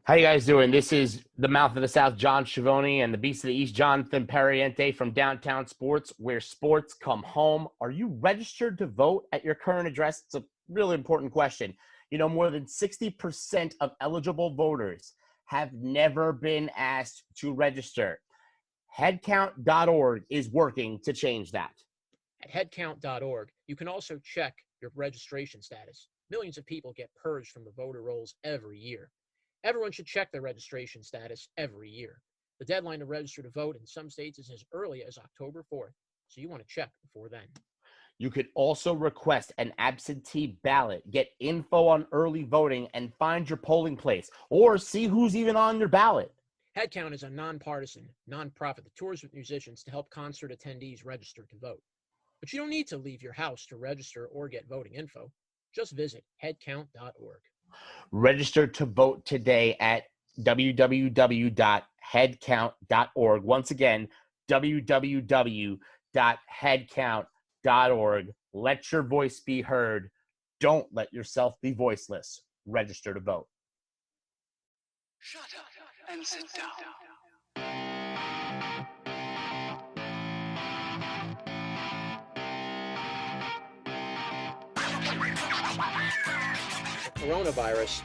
How you guys doing? This is the Mouth of the South, John Schiavone, and the Beast of the East, Jonathan Perriente from Downtown Sports, where sports come home. Are you registered to vote at your current address? It's a really important question. More than 60% of eligible voters have never been asked to register. Headcount.org is working to change that. At headcount.org, you can also check your registration status. Millions of people get purged from the voter rolls every year. Everyone should check their registration status every year. The deadline to register to vote in some states is as early as October 4th, so you want to check before then. You could also request an absentee ballot, get info on early voting, and find your polling place, or see who's even on your ballot. Headcount is a nonpartisan, nonprofit that tours with musicians to help concert attendees register to vote. But you don't need to leave your house to register or get voting info. Just visit headcount.org. Register to vote today at www.headcount.org. Once again, www.headcount.org. Let your voice be heard. Don't let yourself be voiceless. Register to vote. Shut up and sit down. Coronavirus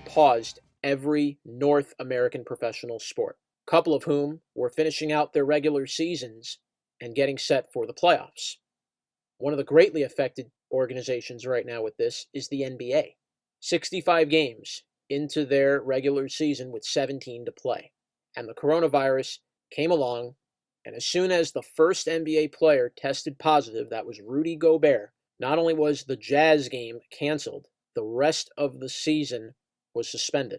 paused every North American professional sport, a couple of whom were finishing out their regular seasons and getting set for the playoffs. One of the greatly affected organizations right now with this is the NBA. 65 games into their regular season with 17 to play. And the coronavirus came along, and as soon as the first NBA player tested positive, that was Rudy Gobert, not only was the Jazz game canceled, the rest of the season was suspended.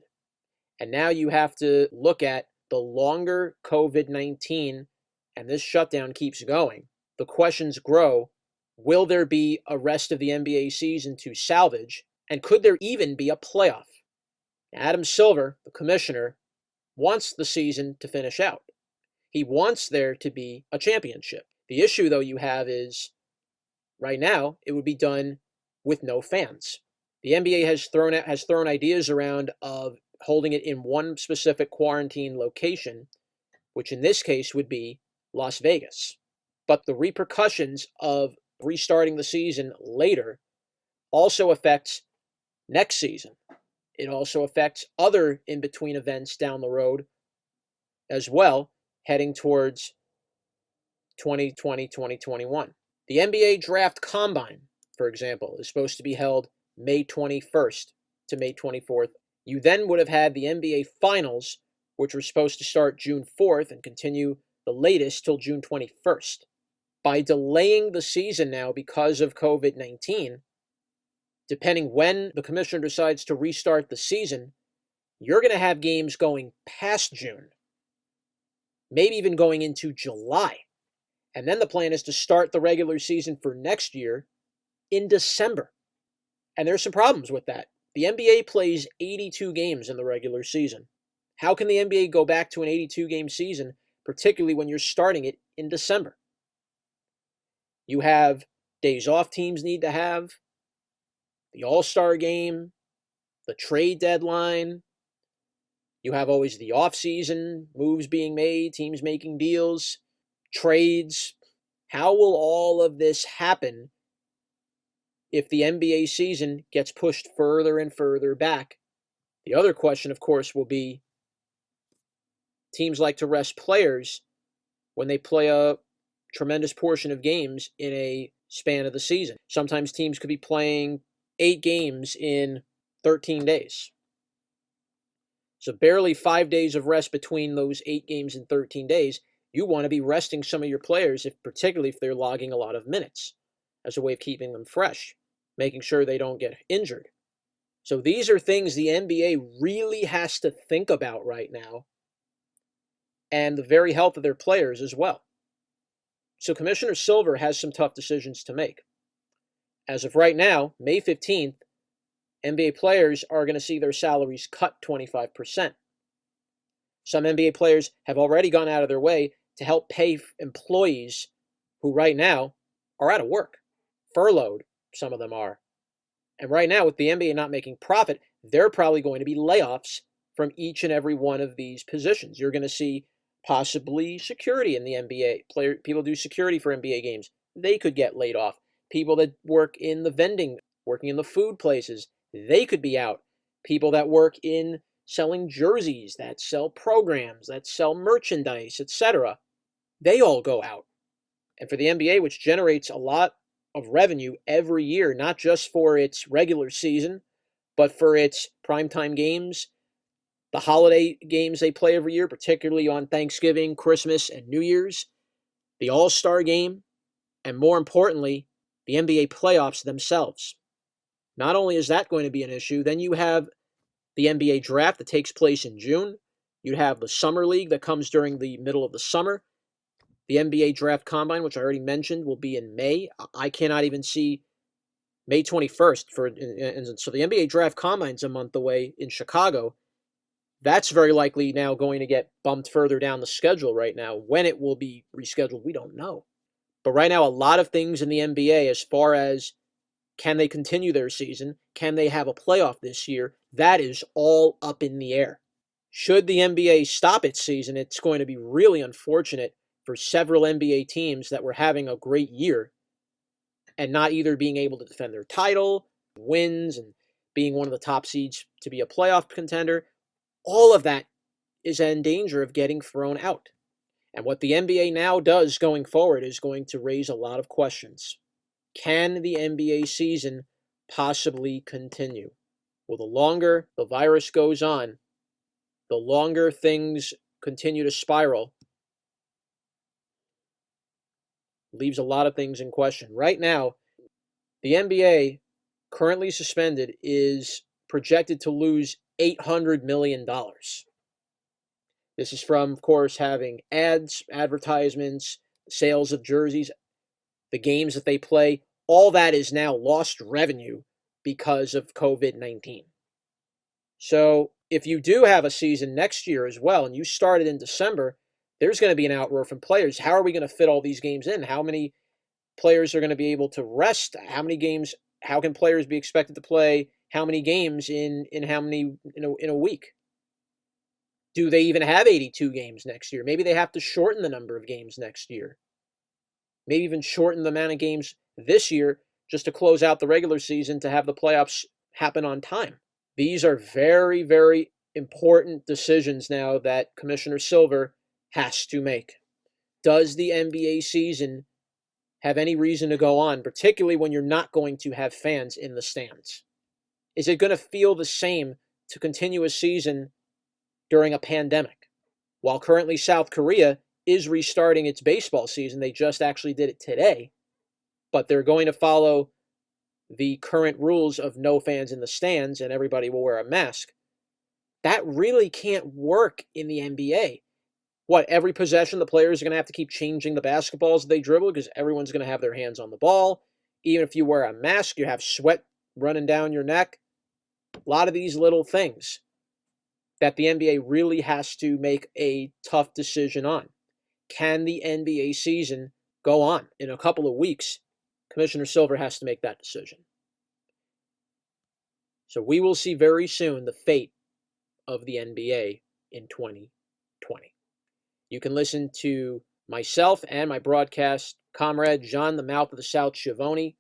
And now you have to look at the longer COVID-19 and this shutdown keeps going. The questions grow. Will there be a rest of the NBA season to salvage? And could there even be a playoff? Adam Silver, the commissioner, wants the season to finish out. He wants there to be a championship. The issue, though, you have is right now it would be done with no fans. The NBA has thrown ideas around of holding it in one specific quarantine location, which in this case would be Las Vegas. But the repercussions of restarting the season later also affects next season. It also affects other in-between events down the road as well, heading towards 2020, 2021. The NBA Draft Combine, for example, is supposed to be held May 21st to May 24th. You then would have had the NBA Finals, which were supposed to start June 4th and continue the latest till June 21st. By delaying the season now because of COVID-19, depending when the commissioner decides to restart the season, you're going to have games going past June, maybe even going into July. And then the plan is to start the regular season for next year in December. And there's some problems with that. The NBA plays 82 games in the regular season. How can the NBA go back to an 82-game season, particularly when you're starting it in December? You have days off teams need to have, the All-Star game, the trade deadline. You have always the off-season, moves being made, teams making deals, trades. How will all of this happen if the NBA season gets pushed further and further back? The other question, of course, will be teams like to rest players when they play a tremendous portion of games in a span of the season. Sometimes teams could be playing 8 games in 13 days. So barely 5 days of rest between those 8 games in 13 days. You want to be resting some of your players, particularly if they're logging a lot of minutes, as a way of keeping them fresh, making sure they don't get injured. So these are things the NBA really has to think about right now, and the very health of their players as well. So Commissioner Silver has some tough decisions to make. As of right now, May 15th, NBA players are going to see their salaries cut 25%. Some NBA players have already gone out of their way to help pay employees who right now are out of work. Furloughed, some of them are. And right now, with the NBA not making profit, there are probably going to be layoffs from each and every one of these positions. You're going to see possibly security in the NBA. People do security for NBA games. They could get laid off. People that work in the vending, working in the food places, they could be out. People that work in selling jerseys, that sell programs, that sell merchandise, etc., they all go out. And for the NBA, which generates a lot of revenue every year, not just for its regular season, but for its primetime games, the holiday games they play every year, particularly on Thanksgiving, Christmas, and New Year's, the All-Star game, and more importantly, the NBA playoffs themselves. Not only is that going to be an issue, then you have the NBA draft that takes place in June. You have the Summer League that comes during the middle of the summer. The NBA Draft Combine, which I already mentioned, will be in May. I cannot even see May 21st. So the NBA Draft Combine's a month away in Chicago. That's very likely now going to get bumped further down the schedule right now. When it will be rescheduled, we don't know. But right now, a lot of things in the NBA as far as can they continue their season, can they have a playoff this year, that is all up in the air. Should the NBA stop its season, it's going to be really unfortunate for several NBA teams that were having a great year and not either being able to defend their title, wins, and being one of the top seeds to be a playoff contender. All of that is in danger of getting thrown out. And what the NBA now does going forward is going to raise a lot of questions. Can the NBA season possibly continue? Well, the longer the virus goes on, the longer things continue to spiral, leaves a lot of things in question. Right now, the NBA, currently suspended, is projected to lose $800 million. This is from, of course, having ads, advertisements, sales of jerseys, the games that they play. All that is now lost revenue because of COVID-19. So if you do have a season next year as well, and you started in December, there's going to be an outroar from players. How are we going to fit all these games in? How many players are going to be able to rest? How many games? How can players be expected to play? How many games in a week? Do they even have 82 games next year? Maybe they have to shorten the number of games next year. Maybe even shorten the amount of games this year just to close out the regular season to have the playoffs happen on time. These are very, very important decisions now that Commissioner Silver has to make. Does the NBA season have any reason to go on, particularly when you're not going to have fans in the stands? Is it going to feel the same to continue a season during a pandemic? While currently South Korea is restarting its baseball season, they just actually did it today, but they're going to follow the current rules of no fans in the stands and everybody will wear a mask. That really can't work in the NBA. What, every possession the players are going to have to keep changing the basketballs that they dribble because everyone's going to have their hands on the ball. Even if you wear a mask, you have sweat running down your neck. A lot of these little things that the NBA really has to make a tough decision on. Can the NBA season go on? In a couple of weeks, Commissioner Silver has to make that decision. So we will see very soon the fate of the NBA in 2020. You can listen to myself and my broadcast comrade, John the Mouth of the South Schiavone,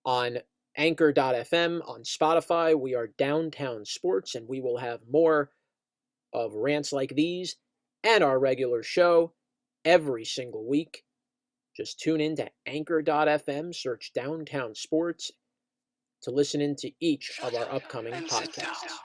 on Anchor.fm, on Spotify. We are Downtown Sports, and we will have more of rants like these and our regular show every single week. Just tune in to Anchor.fm, search Downtown Sports to listen into each of our upcoming podcasts.